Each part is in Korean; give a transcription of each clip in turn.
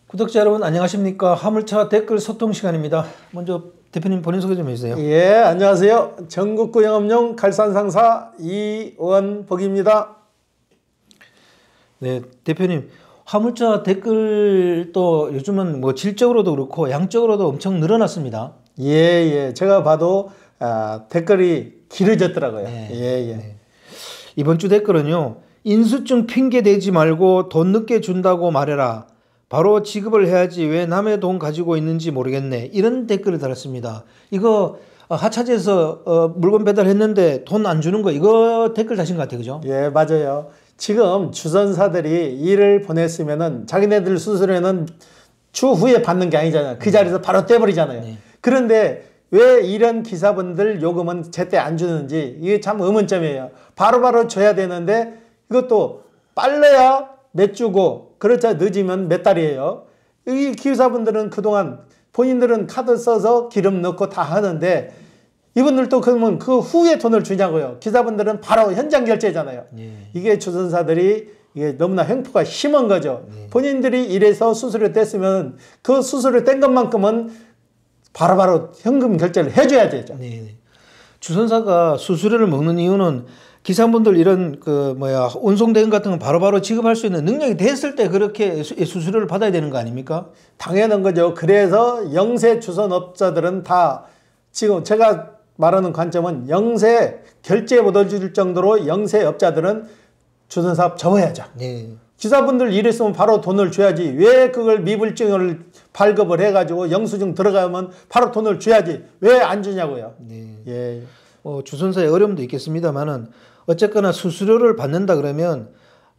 구독자 여러분 안녕하십니까? 화물차 댓글 소통 시간입니다. 먼저 대표님 본인 소개 좀 해주세요. 예, 안녕하세요. 전국구 영업용 갈산상사 이원복입니다. 네, 대표님 화물차 댓글 또 요즘은 뭐 질적으로도 그렇고 양적으로도 엄청 늘어났습니다. 예. 제가 봐도 댓글이 길어졌더라고요. 네. 예. 네. 이번 주 댓글은요. 인수증 핑계 대지 말고 돈 늦게 준다고 말해라. 바로 지급을 해야지 왜 남의 돈 가지고 있는지 모르겠네. 이런 댓글을 달았습니다. 이거 하차지에서 물건 배달했는데 돈 안 주는 거 이거 댓글 다신 것 같아요. 그죠? 예, 맞아요. 지금 주선사들이 일을 보냈으면은 자기네들 수수료는 추후에 받는 게 아니잖아요. 그 자리에서 바로 떼버리잖아요. 네. 그런데 왜 이런 기사분들 요금은 제때 안 주는지 이게 참 의문점이에요. 바로바로 줘야 되는데 이것도 빨라야 몇 주고 그렇자 늦으면 몇 달이에요. 이 기사분들은 그동안 본인들은 카드 써서 기름 넣고 다 하는데 이분들도 그러면 그 후에 돈을 주냐고요. 기사분들은 바로 현장 결제잖아요. 예. 이게 주선사들이 이게 너무나 횡포가 심한 거죠. 본인들이 일해서 수수료 뗐으면 그 수수료 뗀 것만큼은 바로바로 현금 결제를 해줘야 되죠. 네. 주선사가 수수료를 먹는 이유는 기사분들 이런 운송 대금 같은 거 바로바로 지급할 수 있는 능력이 됐을 때 그렇게 수수료를 받아야 되는 거 아닙니까? 당연한 거죠. 그래서 영세 주선업자들은 다 지금 제가 말하는 관점은 영세 결제 못 해줄 정도로 영세업자들은 주선사업 접어야죠. 네. 기사분들 일했으면 바로 돈을 줘야지. 왜 그걸 미불증을 발급을 해가지고 영수증 들어가면 바로 돈을 줘야지. 왜 안 주냐고요. 네. 예. 주선사의 어려움도 있겠습니다만은 어쨌거나 수수료를 받는다 그러면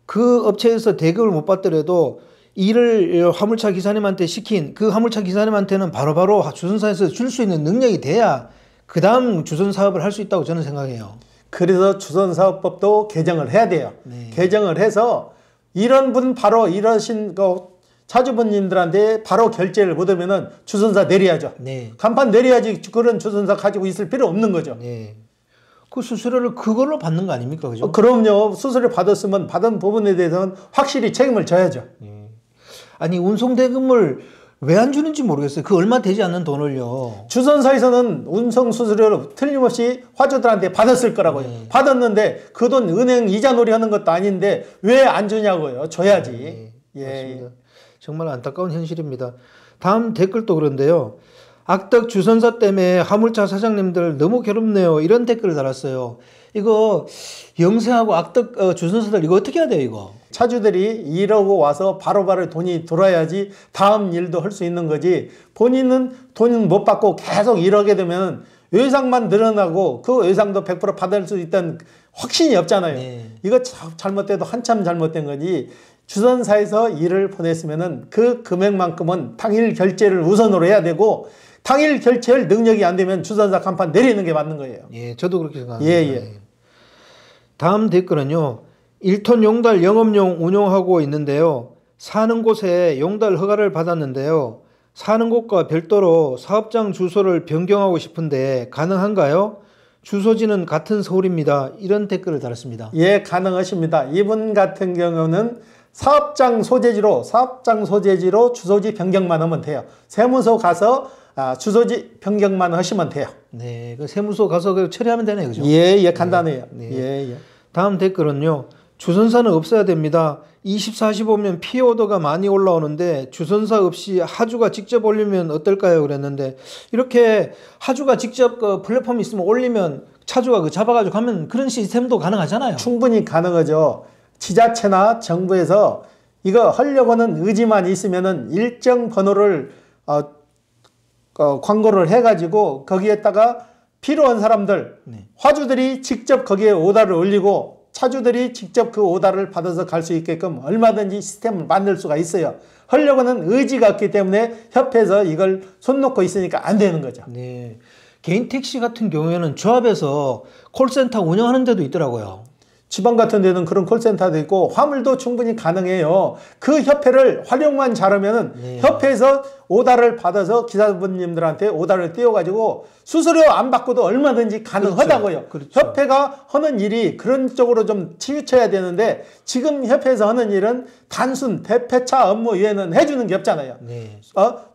그 업체에서 대급을 못 받더라도 일을 화물차 기사님한테 시킨 그 화물차 기사님한테는 바로바로 주선사에서 줄 수 있는 능력이 돼야 그 다음 주선 사업을 할 수 있다고 저는 생각해요. 그래서 주선사업법도 개정을 해야 돼요. 네. 개정을 해서 이런 분 바로 이러신 차주분님들한테 바로 결제를 못하면은 주선사 내려야죠. 네. 간판 내려야지 그런 주선사 가지고 있을 필요 없는 거죠. 네. 그 수수료를 그걸로 받는 거 아닙니까? 그죠? 그럼요. 수수료 받았으면 받은 부분에 대해서는 확실히 책임을 져야죠. 아니 운송 대금을 왜 안 주는지 모르겠어요. 그 얼마 되지 않는 돈을요. 주선사에서는 운송 수수료를 틀림없이 화주들한테 받았을 거라고요. 받았는데 그 돈 은행 이자놀이 하는 것도 아닌데 왜 안 주냐고요. 줘야지. 예. 맞습니다. 정말 안타까운 현실입니다. 다음 댓글도 그런데요. 악덕 주선사 때문에 화물차 사장님들 너무 괴롭네요. 이런 댓글을 달았어요. 이거 영세하고 악덕 주선사들 이거 어떻게 해야 돼요 이거? 차주들이 일하고 와서 바로바로 돈이 들어야지 다음 일도 할 수 있는 거지. 본인은 돈 못 받고 계속 일하게 되면 외상만 늘어나고 그 외상도 100% 받을 수 있다는 확신이 없잖아요. 네. 이거 잘못돼도 한참 잘못된 거지. 주선사에서 일을 보냈으면은 그 금액만큼은 당일 결제를 우선으로 해야 되고 당일 결제할 능력이 안 되면 주선사 간판 내리는 게 맞는 거예요. 예, 저도 그렇게 생각합니다. 예. 다음 댓글은요. 1톤 용달 영업용 운용하고 있는데요. 사는 곳에 용달 허가를 받았는데요. 사는 곳과 별도로 사업장 주소를 변경하고 싶은데 가능한가요? 주소지는 같은 서울입니다. 이런 댓글을 달았습니다. 예, 가능하십니다. 이분 같은 경우는 사업장 소재지로 주소지 변경만 하면 돼요. 세무서 가서 주소지 변경만 하시면 돼요. 네, 그 세무서 가서 처리하면 되네요, 그죠? 예, 간단해요. 네. 예. 다음 댓글은요. 주선사는 없어야 됩니다. 24시 보면 피오더가 많이 올라오는데 주선사 없이 하주가 직접 올리면 어떨까요? 그랬는데 이렇게 하주가 직접 그 플랫폼이 있으면 올리면 차주가 그 잡아가지고 가면 그런 시스템도 가능하잖아요. 충분히 가능하죠. 지자체나 정부에서 이거 하려고 하는 의지만 있으면은 일정 번호를 광고를 해가지고 거기에다가 필요한 사람들, 화주들이 직접 거기에 오다를 올리고 차주들이 직접 그 오다를 받아서 갈 수 있게끔 얼마든지 시스템을 만들 수가 있어요. 하려고 하는 의지가 없기 때문에 협회에서 이걸 손 놓고 있으니까 안 되는 거죠. 네. 개인 택시 같은 경우에는 조합에서 콜센터 운영하는 데도 있더라고요. 지방 같은 데는 그런 콜센터도 있고 화물도 충분히 가능해요. 그 협회를 활용만 잘하면은 네. 협회에서 오다를 받아서 기사분님들한테 오다를 띄워가지고 수수료 안 받고도 얼마든지 가능하다고요. 그렇죠. 협회가 하는 일이 그런 쪽으로 좀 치우쳐야 되는데 지금 협회에서 하는 일은 단순 대폐차 업무 외에는 해주는 게 없잖아요. 네.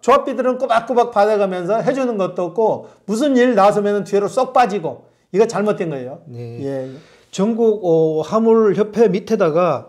조합비들은 꼬박꼬박 받아가면서 해주는 것도 없고 무슨 일 나서면 뒤로 쏙 빠지고 이거 잘못된 거예요. 네. 예. 전국 화물협회 밑에다가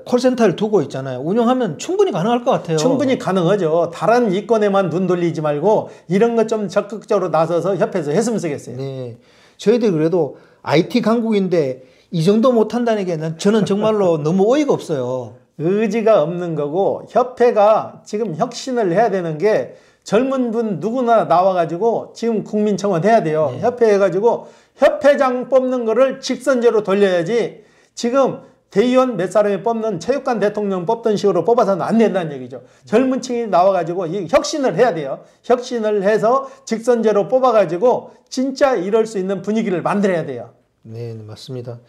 콜센터를 두고 있잖아요. 운영하면 충분히 가능할 것 같아요. 충분히 가능하죠. 다른 이권에만 눈 돌리지 말고 이런 것 좀 적극적으로 나서서 협회에서 했으면 쓰겠어요. 네. 저희들이 그래도 IT 강국인데 이 정도 못한다는 게 저는 정말로 너무 어이가 없어요. 의지가 없는 거고 협회가 지금 혁신을 해야 되는 게 젊은 분 누구나 나와가지고 지금 국민청원 해야 돼요. 네. 협회 해가지고 협회장 뽑는 거를 직선제로 돌려야지 지금 대의원 몇 사람이 뽑는 체육관 대통령 뽑던 식으로 뽑아서는 안 된다는 얘기죠. 젊은 층이 나와가지고 이 혁신을 해야 돼요. 혁신을 해서 직선제로 뽑아가지고 진짜 이럴 수 있는 분위기를 만들어야 돼요. 네, 맞습니다.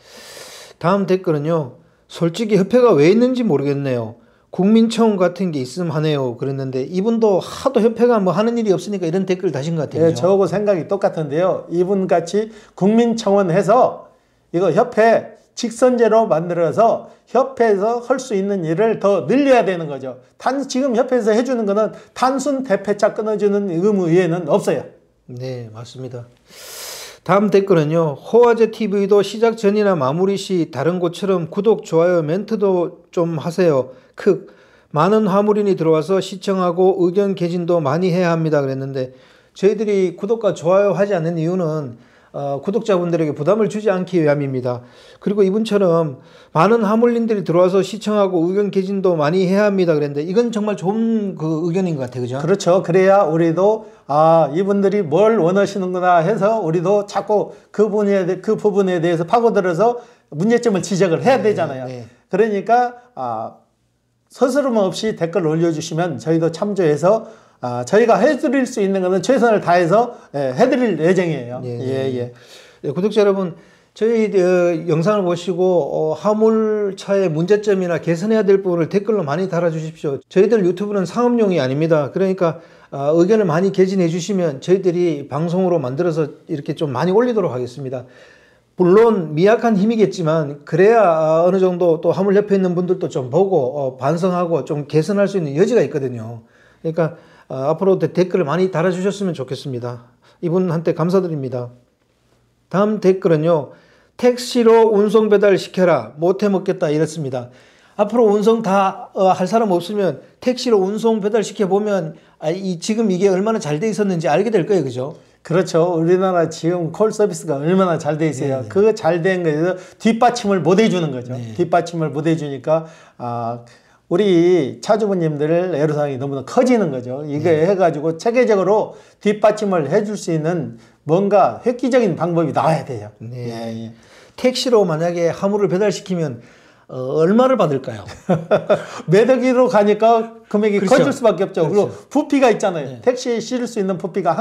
다음 댓글은요. 솔직히 협회가 왜 있는지 모르겠네요. 국민청원 같은 게 있으면 하네요. 그랬는데 이분도 하도 협회가 뭐 하는 일이 없으니까 이런 댓글 다신 것 같아요. 네, 저하고 생각이 똑같은데요. 이분 같이 국민청원 해서 이거 협회 직선제로 만들어서 협회에서 할 수 있는 일을 더 늘려야 되는 거죠. 지금 협회에서 해주는 거는 단순 대폐차 끊어주는 의무 외에는 없어요. 네, 맞습니다. 다음 댓글은요. 호화제 TV도 시작 전이나 마무리 시 다른 곳처럼 구독, 좋아요, 멘트도 좀 하세요. 많은 화물인이 들어와서 시청하고 의견 개진도 많이 해야 합니다. 그랬는데 저희들이 구독과 좋아요 하지 않는 이유는 구독자분들에게 부담을 주지 않기 위함입니다. 그리고 이분처럼 많은 화물인들이 들어와서 시청하고 의견 개진도 많이 해야 합니다. 그랬는데 이건 정말 좋은 그 의견인 것 같아요. 그죠? 그렇죠. 그래야 우리도 이분들이 뭘 원하시는구나 해서 우리도 자꾸 그 부분에 대해서 파고들어서 문제점을 지적을 해야 되잖아요. 네. 그러니까 서스럼 없이 댓글 올려주시면 저희도 참조해서 저희가 해드릴 수 있는 것은 최선을 다해서 해드릴 예정이에요. 예. 네, 구독자 여러분, 저희 영상을 보시고 화물차의 문제점이나 개선해야 될 부분을 댓글로 많이 달아주십시오. 저희들 유튜브는 상업용이 아닙니다. 그러니까 의견을 많이 개진해 주시면 저희들이 방송으로 만들어서 이렇게 좀 많이 올리도록 하겠습니다. 물론 미약한 힘이겠지만 그래야 어느 정도 또 화물협회에 있는 분들도 좀 보고 반성하고 좀 개선할 수 있는 여지가 있거든요. 그러니까 앞으로 댓글을 많이 달아주셨으면 좋겠습니다. 이분한테 감사드립니다. 다음 댓글은요. 택시로 운송 배달 시켜라. 못해 먹겠다 이랬습니다. 앞으로 운송 다 할 사람 없으면 택시로 운송 배달 시켜보면 지금 이게 얼마나 잘 돼 있었는지 알게 될 거예요. 그죠? 그렇죠. 우리나라 지금 콜 서비스가 얼마나 잘 돼 있어요. 그 잘 된 거에서 뒷받침을 못 해주는 거죠. 네. 뒷받침을 못 해주니까 우리 차주분님들 애로사항이 너무나 커지는 거죠. 이거 해가지고 체계적으로 뒷받침을 해줄 수 있는 뭔가 획기적인 방법이 나와야 돼요. 네. 예. 택시로 만약에 화물을 배달시키면 얼마를 받을까요? 매덕이로 가니까 금액이 그렇죠. 커질 수밖에 없죠. 그렇죠. 그리고 부피가 있잖아요. 네. 택시에 실을 수 있는 부피가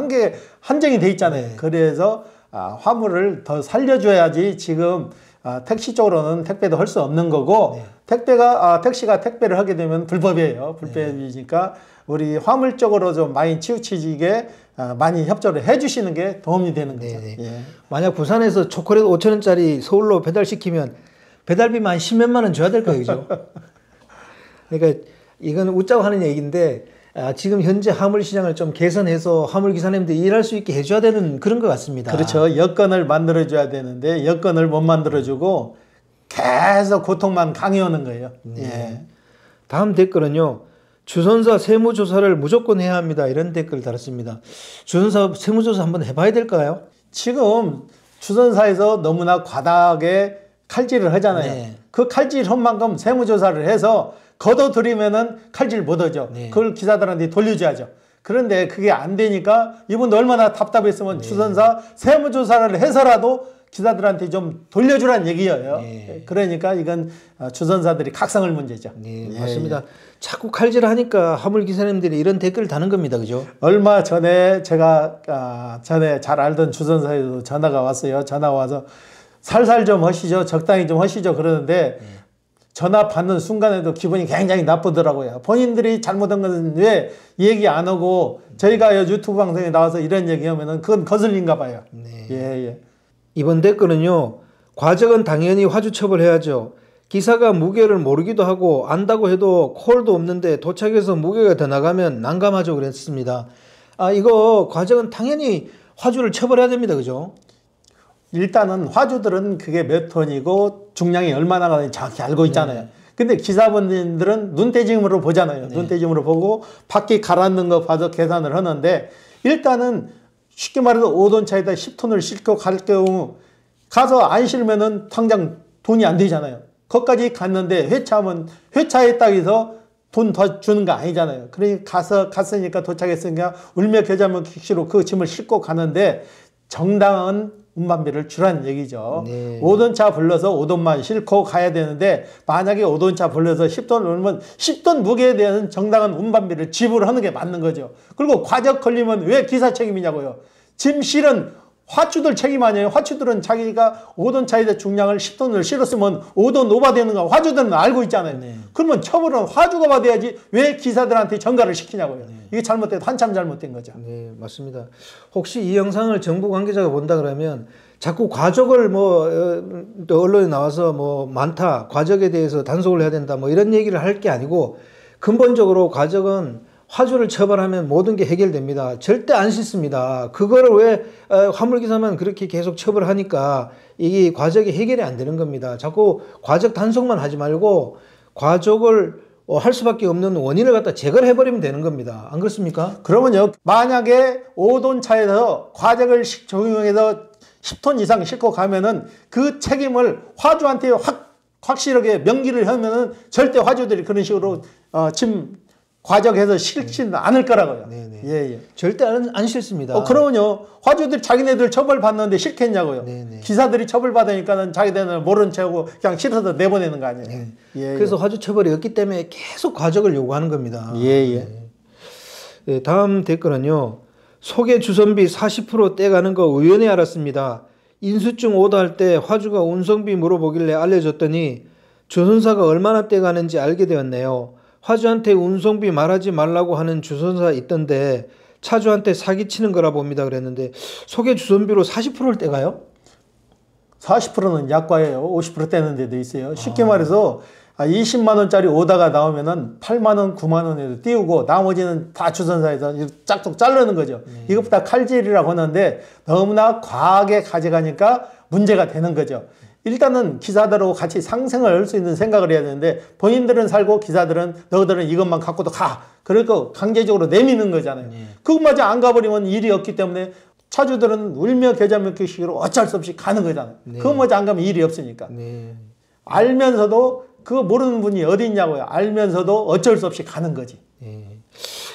한정이 돼 있잖아요. 네. 그래서 화물을 더 살려줘야지 지금 택시 쪽으로는 택배도 할 수 없는 거고 네. 택시가 택배를 하게 되면 불법이에요. 불법이니까 우리 화물 쪽으로 좀 많이 치우치게 많이 협조를 해주시는 게 도움이 되는 거죠. 네. 예. 만약 부산에서 초콜릿 5,000원짜리 서울로 배달시키면 배달비만 10몇만 원 줘야 될 거예요. 그죠? 그러니까 이건 웃자고 하는 얘기인데 지금 현재 화물 시장을 좀 개선해서 화물 기사님들이 일할 수 있게 해줘야 되는 그런 것 같습니다. 그렇죠. 여건을 만들어줘야 되는데 여건을 못 만들어주고 계속 고통만 강요하는 거예요. 네. 예. 다음 댓글은요. 주선사 세무조사를 무조건 해야 합니다. 이런 댓글 달았습니다. 주선사 세무조사 한번 해봐야 될까요? 지금 주선사에서 너무나 과다하게 칼질을 하잖아요. 네. 그 칼질한 만큼 세무조사를 해서 걷어들이면은 칼질 못하죠. 네. 그걸 기사들한테 돌려줘야죠. 그런데 그게 안 되니까 이분도 얼마나 답답했으면 주선사 세무조사를 해서라도 기사들한테 좀 돌려주라는 얘기예요. 네. 그러니까 이건 주선사들이 각성할 문제죠. 네, 예, 맞습니다. 자꾸 칼질하니까 화물 기사님들이 이런 댓글을 다는 겁니다. 그죠? 얼마 전에 제가 전에 잘 알던 주선사에도 전화가 왔어요. 전화가 와서 살살 좀 하시죠. 적당히 좀 하시죠. 그러는데 전화 받는 순간에도 기분이 굉장히 나쁘더라고요. 본인들이 잘못한 것은 왜 얘기 안 하고 저희가 유튜브 방송에 나와서 이런 얘기하면은 그건 거슬린가 봐요. 네. 예, 예. 이번 댓글은요. 과적은 당연히 화주 처벌해야죠. 기사가 무게를 모르기도 하고 안다고 해도 콜도 없는데 도착해서 무게가 더 나가면 난감하죠. 그랬습니다. 이거 과적은 당연히 화주를 처벌해야 됩니다. 그죠? 일단은 화주들은 그게 몇 톤이고 중량이 얼마나 가는지 정확히 알고 있잖아요. 근데 기사분들은 눈대중으로 보잖아요. 눈대중으로 보고 바퀴 갈았는 거 봐서 계산을 하는데 일단은 쉽게 말해서 5톤 차에다 10톤을 싣고 갈 경우 가서 안 실면은 당장 돈이 안 되잖아요. 거기까지 갔는데 회차하면 회차에 딱 해서 돈 더 주는 거 아니잖아요. 그러니까 갔으니까 도착했으니까 울며 겨자며 킥시로 그 짐을 싣고 가는데 정당한 운반비를 주라는 얘기죠. 네. 5톤 차 불러서 5톤만 싣고 가야 되는데 만약에 5톤 차 불러서 10톤 오르면 10톤 무게에 대한 정당한 운반비를 지불하는 게 맞는 거죠. 그리고 과적 걸리면 왜 기사 책임이냐고요. 짐 실은 화주들 책임 아니에요. 화주들은 자기가 5톤 차에다 중량을 10톤을 실었으면 5톤 오버되는 거 화주들은 알고 있잖아요. 네. 그러면 처벌은 화주가 받아야지 왜 기사들한테 전가를 시키냐고요. 이게 잘못돼도 한참 잘못된 거죠. 네, 맞습니다. 혹시 이 영상을 정부 관계자가 본다 그러면 자꾸 과적을 또 언론에 나와서 많다, 과적에 대해서 단속을 해야 된다, 이런 얘기를 할 게 아니고 근본적으로 과적은 화주를 처벌하면 모든 게 해결됩니다. 절대 안 씻습니다. 그거를 왜 화물기사만 그렇게 계속 처벌하니까 이게 과적이 해결이 안 되는 겁니다. 자꾸 과적 단속만 하지 말고 과적을 할 수밖에 없는 원인을 갖다 제거를 해버리면 되는 겁니다. 안 그렇습니까? 그러면요, 만약에 5톤 차에서 과적을 적용해서 10톤 이상 싣고 가면은 그 책임을 화주한테 확실하게 명기를 하면은 절대 화주들이 그런 식으로 짐 과적해서 싫지는 않을 거라고요. 네네. 예, 예. 절대 안 싫습니다. 그러면요, 화주들 자기네들 처벌받는데 싫겠냐고요. 네네. 기사들이 처벌받으니까는 자기네는 모른 척하고 그냥 싫어서 내보내는 거 아니에요. 네. 예, 그래서 화주 처벌이 없기 때문에 계속 과적을 요구하는 겁니다. 예, 예. 네, 다음 댓글은요. 소개 주선비 40% 떼가는 거 우연히 알았습니다. 인수증 오더할 때 화주가 운송비 물어보길래 알려줬더니 주선사가 얼마나 떼가는지 알게 되었네요. 화주한테 운송비 말하지 말라고 하는 주선사 있던데 차주한테 사기치는 거라 봅니다. 그랬는데 소개 주선비로 40%를 떼가요? 40%는 약과예요. 50% 떼는 데도 있어요. 쉽게 말해서 20만 원짜리 오다가 나오면은 8만 원, 9만 원에도 띄우고 나머지는 다 주선사에서 짝짝 자르는 거죠. 이것보다 칼질이라고 하는데 너무나 과하게 가져가니까 문제가 되는 거죠. 일단은 기사들하고 같이 상생을 할 수 있는 생각을 해야 되는데 본인들은 살고 기사들은 너희들은 이것만 갖고도 가. 그러니까 강제적으로 내미는 거잖아요. 그것마저 안 가버리면 일이 없기 때문에 차주들은 울며 겨자며 킥식으로 어쩔 수 없이 가는 거잖아요. 그것마저 안 가면 일이 없으니까. 알면서도 그거 모르는 분이 어디 있냐고요. 알면서도 어쩔 수 없이 가는 거지.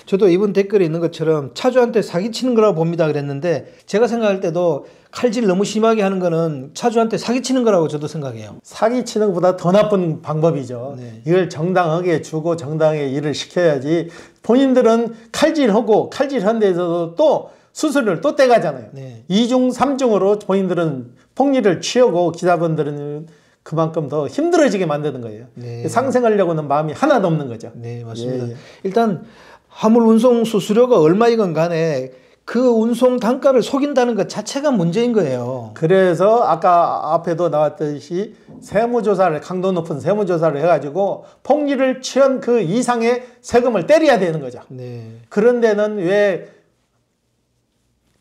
저도 이분 댓글에 있는 것처럼 차주한테 사기치는 거라고 봅니다 그랬는데 제가 생각할 때도 칼질 너무 심하게 하는 거는 차주한테 사기치는 거라고 저도 생각해요. 사기치는 것보다 더 나쁜 방법이죠. 네. 이걸 정당하게 주고 정당하게 일을 시켜야지. 본인들은 칼질하고 칼질한 데에서도 또 수수료를 또 떼가잖아요. 네. 2중, 3중으로 본인들은 폭리를 취하고 기사분들은 그만큼 더 힘들어지게 만드는 거예요. 네. 상생하려고는 마음이 하나도 없는 거죠. 네, 맞습니다. 예, 예. 일단 화물 운송 수수료가 얼마이건 간에 그 운송 단가를 속인다는 것 자체가 문제인 거예요. 그래서 아까 앞에도 나왔듯이 세무조사를, 강도 높은 세무조사를 해가지고 폭리를 취한 그 이상의 세금을 때려야 되는 거죠. 네. 그런 데는 왜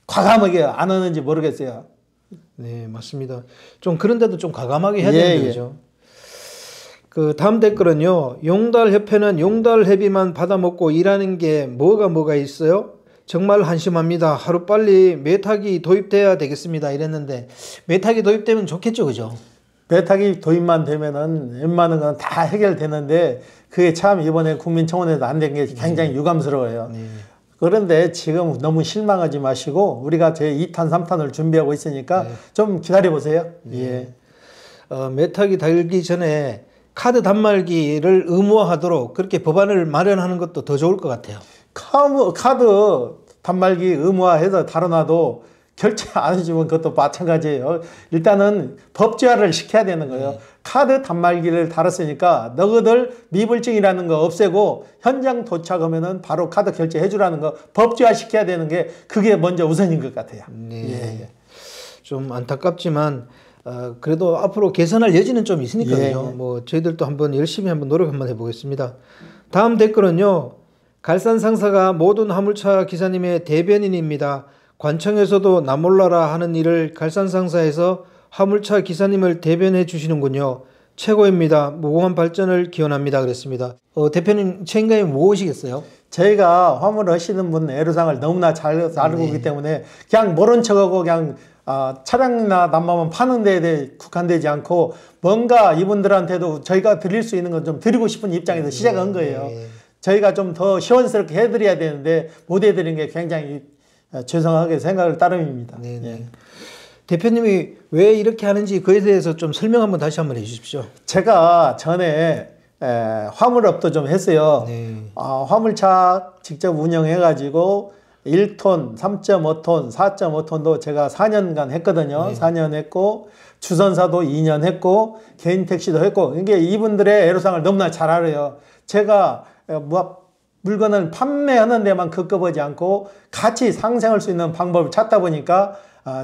과감하게 안 하는지 모르겠어요. 네, 맞습니다. 좀 그런데도 좀 과감하게 해야 예, 되는 예. 거죠. 그 다음 댓글은요. 용달협회는 용달회비만 받아먹고 일하는 게 뭐가 있어요? 정말 한심합니다. 하루빨리 메탁이 도입돼야 되겠습니다. 이랬는데 메탁이 도입되면 좋겠죠, 그죠? 메탁이 도입만 되면은 웬만한 건 다 해결되는데 그게 참 이번에 국민청원에도 안 된 게 굉장히 유감스러워요. 네. 그런데 지금 너무 실망하지 마시고 우리가 제 2탄, 3탄을 준비하고 있으니까 좀 기다려 보세요. 예. 메탁이 달기 전에 카드 단말기를 의무화하도록 그렇게 법안을 마련하는 것도 더 좋을 것 같아요. 카드 단말기 의무화해서 달아놔도 결제 안 해주면 그것도 마찬가지예요. 일단은 법제화를 시켜야 되는 거예요. 카드 단말기를 달았으니까 너희들 미불증이라는 거 없애고 현장 도착하면은 바로 카드 결제해 주라는 거 법제화 시켜야 되는 게 그게 먼저 우선인 것 같아요. 네. 예. 좀 안타깝지만 그래도 앞으로 개선할 여지는 좀 있으니까요. 예. 뭐 저희들도 한번 열심히 한번 노력 한번 해보겠습니다. 다음 댓글은요. 갈산 상사가 모든 화물차 기사님의 대변인입니다. 관청에서도 나 몰라라 하는 일을 갈산 상사에서 화물차 기사님을 대변해 주시는군요. 최고입니다. 무궁한 발전을 기원합니다. 그랬습니다. 대표님 책임감이 무엇이겠어요? 저희가 화물 하시는 분 애로사항을 너무나 잘 알고 있기 때문에 그냥 모른 척하고 그냥 차량이나 난방만 파는 데에 국한되지 않고 뭔가 이분들한테도 저희가 드릴 수 있는 건 좀 드리고 싶은 입장에서 시작한 거예요. 저희가 좀 더 시원스럽게 해드려야 되는데 못 해드린 게 굉장히 죄송하게 생각을 따름입니다. 예. 대표님이 왜 이렇게 하는지 그에 대해서 좀 설명 한번 다시 한번 해주십시오. 제가 전에 화물업도 좀 했어요. 화물차 직접 운영해가지고 1톤, 3.5톤, 4.5톤도 제가 4년간 했거든요. 4년 했고 주선사도 2년 했고 개인 택시도 했고 이게 이분들의 애로사항을 너무나 잘 알아요. 제가 물건을 판매하는 데만 급급하지 않고 같이 상생할 수 있는 방법을 찾다 보니까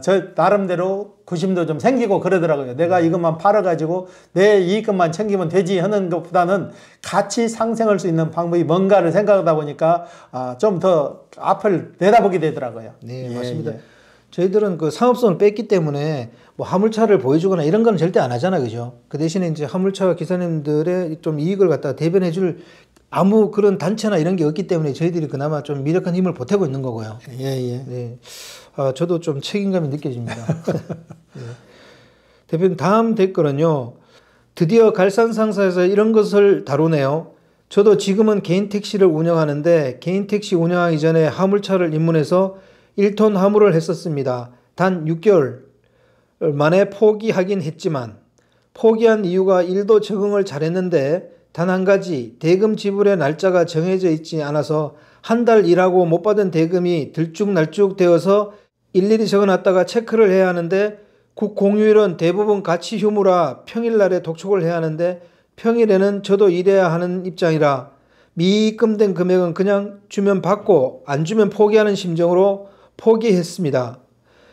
저 나름대로 구심도 좀 생기고 그러더라고요. 내가 이것만 팔아가지고 내 이익금만 챙기면 되지 하는 것보다는 같이 상생할 수 있는 방법이 뭔가를 생각하다 보니까 좀 더 앞을 내다보게 되더라고요. 네, 맞습니다. 저희들은 그 상업성을 뺐기 때문에 뭐 화물차를 보여주거나 이런 건 절대 안 하잖아요. 그죠? 그 대신에 이제 화물차 기사님들의 좀 이익을 갖다가 대변해 줄 아무 그런 단체나 이런 게 없기 때문에 저희들이 그나마 좀 미력한 힘을 보태고 있는 거고요. 네. 저도 좀 책임감이 느껴집니다. 네. 대표님 다음 댓글은요. 드디어 갈산 상사에서 이런 것을 다루네요. 저도 지금은 개인 택시를 운영하는데 개인 택시 운영하기 전에 화물차를 입문해서 1톤 화물을 했었습니다. 단 6개월 만에 포기하긴 했지만 포기한 이유가 일도 적응을 잘했는데 단 한 가지 대금 지불의 날짜가 정해져 있지 않아서 한 달 일하고 못 받은 대금이 들쭉날쭉 되어서 일일이 적어놨다가 체크를 해야 하는데 국공휴일은 대부분 같이 휴무라 평일날에 독촉을 해야 하는데 평일에는 저도 일해야 하는 입장이라 미입금된 금액은 그냥 주면 받고 안 주면 포기하는 심정으로 포기했습니다.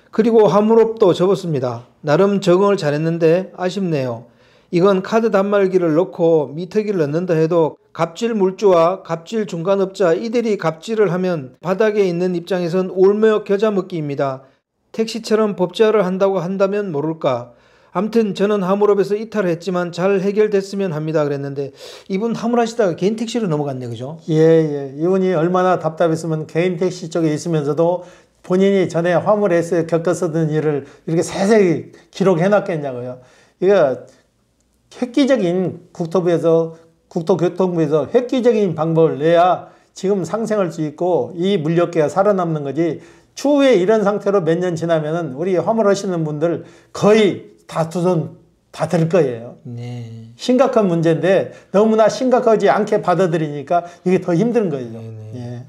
그리고 화물업도 접었습니다. 나름 적응을 잘했는데 아쉽네요. 이건 카드 단말기를 넣고 미터기를 넣는다 해도 갑질 물주와 갑질 중간업자 이들이 갑질을 하면 바닥에 있는 입장에선 울며 겨자 먹기입니다. 택시처럼 법제화를 한다고 한다면 모를까. 아무튼 저는 화물업에서 이탈을 했지만 잘 해결됐으면 합니다. 그랬는데 이분 화물하시다가 개인 택시로 넘어갔네. 그죠? 예. 이분이 얼마나 답답했으면 개인 택시 쪽에 있으면서도 본인이 전에 화물에서 겪었었던 일을 이렇게 세세히 기록해 놨겠냐고요. 이거 획기적인 국토교통부에서 획기적인 방법을 내야 지금 상생할 수 있고 이 물력계가 살아남는 거지. 추후에 이런 상태로 몇 년 지나면은 우리 화물하시는 분들 거의 다 두 손 다 들 거예요. 네. 심각한 문제인데 너무나 심각하지 않게 받아들이니까 이게 더 힘든 거예요. 예.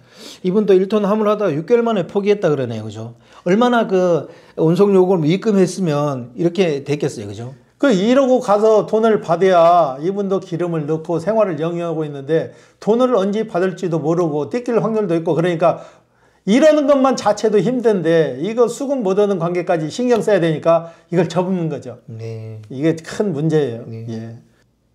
이분도 1톤 화물하다가 6개월 만에 포기했다 그러네요. 그죠? 얼마나 그 운송 요금을 입금했으면 이렇게 됐겠어요. 그죠? 이러고 가서 돈을 받아야 이분도 기름을 넣고 생활을 영위하고 있는데 돈을 언제 받을지도 모르고 뜯길 확률도 있고 그러니까 이러는 것만 자체도 힘든데 이거 수급 못 오는 관계까지 신경 써야 되니까 이걸 접는 거죠. 네. 이게 큰 문제예요. 네. 예.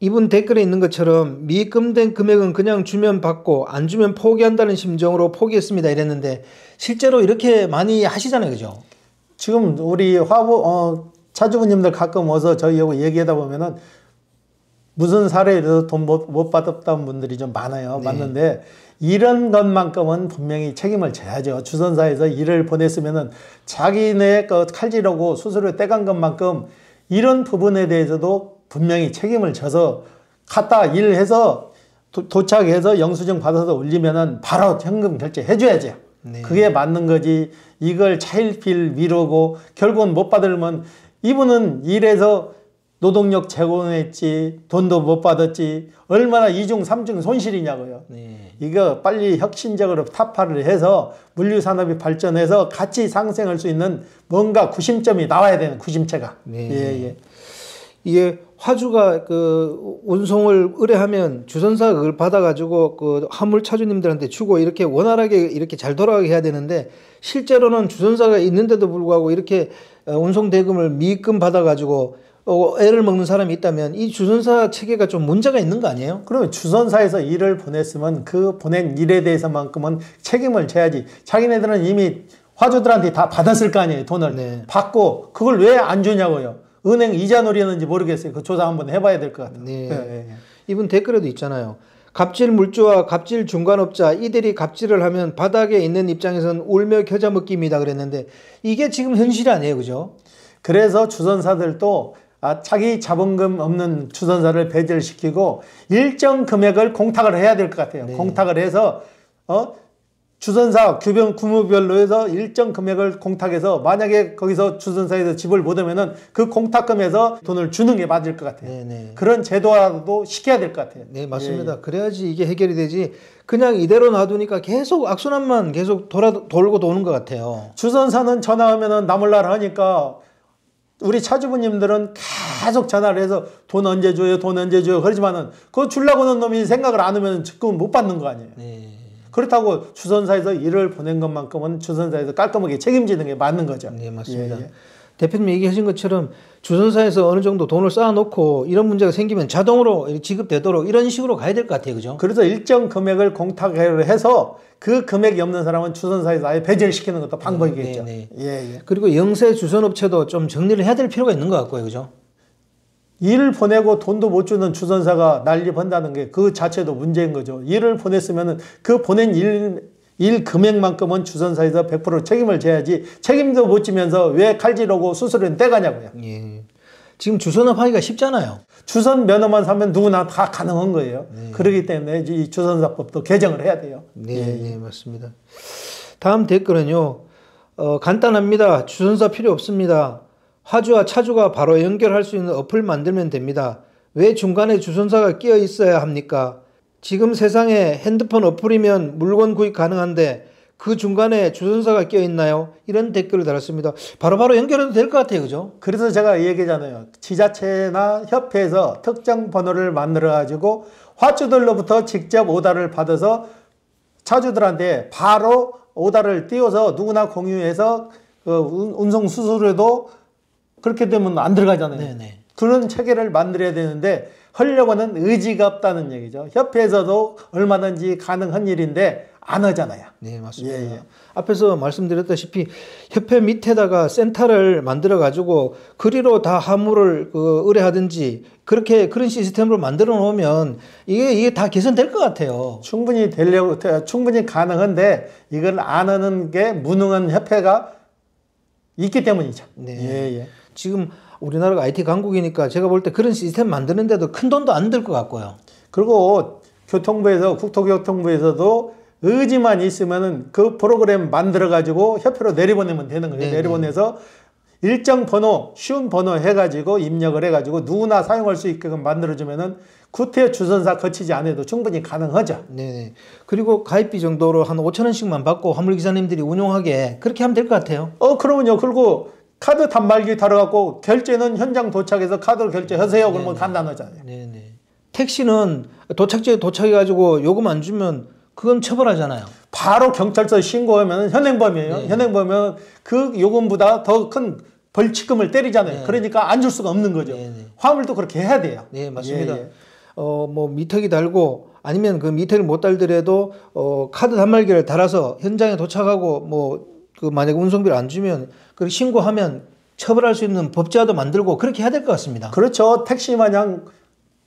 이분 댓글에 있는 것처럼 미입금된 금액은 그냥 주면 받고 안 주면 포기한다는 심정으로 포기했습니다 이랬는데 실제로 이렇게 많이 하시잖아요. 그죠? 지금 우리 차주분님들 가끔 와서 저희하고 얘기하다 보면은 무슨 사례에서 돈 못 받았다는 분들이 좀 많아요. 네. 맞는데 이런 것만큼은 분명히 책임을 져야죠. 주선사에서 일을 보냈으면은 자기네 칼질하고 수수료 떼간 것만큼 이런 부분에 대해서도 분명히 책임을 져서 갔다 일해서 도착해서 영수증 받아서 올리면은 바로 현금 결제 해줘야죠. 네. 그게 맞는 거지. 이걸 차일피일 미루고 결국은 못 받으면 이분은 일해서 노동력 제공했지, 돈도 못 받았지, 얼마나 이중 삼중 손실이냐고요. 네. 이거 빨리 혁신적으로 타파를 해서 물류산업이 발전해서 같이 상생할 수 있는 뭔가 구심점이 나와야 되는 구심체가. 네. 예, 예. 이게 화주가 그 운송을 의뢰하면 주선사가 그걸 받아가지고 그 화물 차주님들한테 주고 이렇게 원활하게 이렇게 잘 돌아가게 해야 되는데 실제로는 주선사가 있는데도 불구하고 이렇게 운송 대금을 미입금 받아가지고 애를 먹는 사람이 있다면 이 주선사 체계가 좀 문제가 있는 거 아니에요? 그러면 주선사에서 일을 보냈으면 그 보낸 일에 대해서만큼은 책임을 져야지. 자기네들은 이미 화주들한테 다 받았을 거 아니에요, 돈을. 네. 받고 그걸 왜 안 주냐고요. 은행 이자 노리는지 모르겠어요. 그 조사 한번 해봐야 될 것 같아요. 네. 예, 예. 이분 댓글에도 있잖아요. 갑질 물주와 갑질 중간업자 이들이 갑질을 하면 바닥에 있는 입장에선 울며 겨자 먹기입니다 그랬는데 이게 지금 현실이 아니에요, 그죠? 그래서 주선사들도 자기 자본금 없는 주선사를 배제시키고 일정 금액을 공탁을 해야 될 것 같아요. 네. 공탁을 해서 주선사 규모별로 해서 일정 금액을 공탁해서 만약에 거기서 주선사에서 집을 못 오면은 그 공탁금에서 돈을 주는 게 맞을 것 같아요. 네네. 그런 제도화도 시켜야 될 것 같아요. 네, 맞습니다. 그래야지 이게 해결이 되지. 그냥 이대로 놔두니까 계속 악순환만 계속 돌고 도는 것 같아요. 주선사는 전화 오면은 나몰라라 하니까 우리 차주부님들은 계속 전화를 해서 돈 언제 줘요, 돈 언제 줘요. 그러지만은 그거 주려고 하는 놈이 생각을 안 하면 지금 못 받는 거 아니에요. 네. 그렇다고 주선사에서 일을 보낸 것만큼은 주선사에서 깔끔하게 책임지는 게 맞는 거죠. 네, 맞습니다. 예, 예. 대표님 얘기하신 것처럼 주선사에서 어느 정도 돈을 쌓아놓고 이런 문제가 생기면 자동으로 지급되도록 이런 식으로 가야 될 것 같아요, 그죠? 그래서 일정 금액을 공탁을 해서 그 금액이 없는 사람은 주선사에서 아예 배제를 시키는 것도 방법이겠죠. 네, 네. 예, 예. 그리고 영세 주선업체도 좀 정리를 해야 될 필요가 있는 것 같고요, 그죠? 일을 보내고 돈도 못 주는 주선사가 난리 번다는 게 그 자체도 문제인 거죠. 일을 보냈으면은 그 보낸 일 금액만큼은 주선사에서 100% 책임을 져야지 책임도 못 지면서 왜 칼질하고 수수료는 떼가냐고요. 예. 지금 주선업 하기가 쉽잖아요. 주선 면허만 사면 누구나 다 가능한 거예요. 그렇기 때문에 이 주선사법도 개정을 해야 돼요. 네, 네, 맞습니다. 다음 댓글은요. 간단합니다. 주선사 필요 없습니다. 화주와 차주가 바로 연결할 수 있는 어플 만들면 됩니다. 왜 중간에 주선사가 끼어 있어야 합니까? 지금 세상에 핸드폰 어플이면 물건 구입 가능한데 그 중간에 주선사가 끼어 있나요? 이런 댓글을 달았습니다. 바로바로 연결해도 될 것 같아요, 그죠? 그래서 제가 얘기하잖아요. 지자체나 협회에서 특정 번호를 만들어 가지고 화주들로부터 직접 오더를 받아서 차주들한테 바로 오더를 띄워서 누구나 공유해서 운송 수수료도 그렇게 되면 안 들어가잖아요. 네네. 그런 체계를 만들어야 되는데 하려고는 의지가 없다는 얘기죠. 협회에서도 얼마든지 가능한 일인데 안 하잖아요. 네, 맞습니다. 예, 예. 앞에서 말씀드렸다시피 협회 밑에다가 센터를 만들어 가지고 그리로 다 화물을 의뢰하든지 그런 시스템으로 만들어 놓으면 이게 다 개선될 것 같아요. 충분히 가능한데 이걸 안 하는 게 무능한 협회가 있기 때문이죠. 네. 예, 예. 지금 우리나라가 IT 강국이니까 제가 볼 때 그런 시스템 만드는데도 큰 돈도 안 들 것 같고요. 그리고 국토교통부에서도 의지만 있으면은 그 프로그램 만들어 가지고 협회로 내려보내면 되는 거예요. 네, 내려보내서 일정 번호, 쉬운 번호 해가지고 입력을 해가지고 누구나 사용할 수 있게끔 만들어주면은 구태 주선사 거치지 않아도 충분히 가능하죠. 네. 그리고 가입비 정도로 한 5,000원씩만 받고 화물기사님들이 운용하게 그렇게 하면 될 것 같아요. 그러면요. 그리고 카드 단말기 달아갖고 결제는 현장 도착해서 카드로 결제하세요. 그러면 간단하잖아요. 네네. 택시는 도착지에 도착해가지고 요금 안 주면 그건 처벌하잖아요. 바로 경찰서에 신고하면 현행범이에요. 네. 현행범이면 그 요금보다 더 큰 벌칙금을 때리잖아요. 네. 그러니까 안 줄 수가 없는 거죠. 네. 화물도 그렇게 해야 돼요. 네, 맞습니다. 예, 예. 뭐 미터기 달고 아니면 그 미터기를 못 달더라도 카드 단말기를 달아서 현장에 도착하고 만약에 운송비를 안 주면 그 신고하면 처벌할 수 있는 법제화도 만들고 그렇게 해야 될 것 같습니다. 그렇죠. 택시 마냥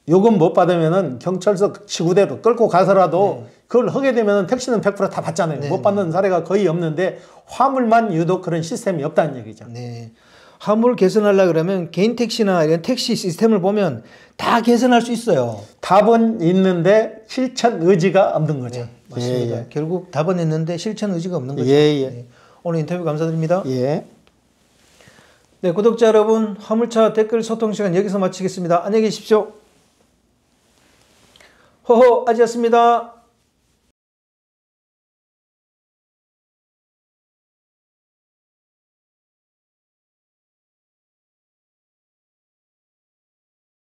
요금 못 받으면은 경찰서 지구대로 끌고 가서라도 그걸 하게 되면은 택시는 100% 다 받잖아요. 네. 못 받는 사례가 거의 없는데 화물만 유독 그런 시스템이 없다는 얘기죠. 네. 화물 개선하려고 그러면 개인 택시나 이런 택시 시스템을 보면 다 개선할 수 있어요. 답은 있는데 실천 의지가 없는 거죠. 네, 맞습니다. 예, 결국 답은 있는데 실천 의지가 없는 거죠. 예, 예. 네. 오늘 인터뷰 감사드립니다. 예. 네, 구독자 여러분, 화물차 댓글 소통 시간 여기서 마치겠습니다. 안녕히 계십시오. 호호 아지였습니다.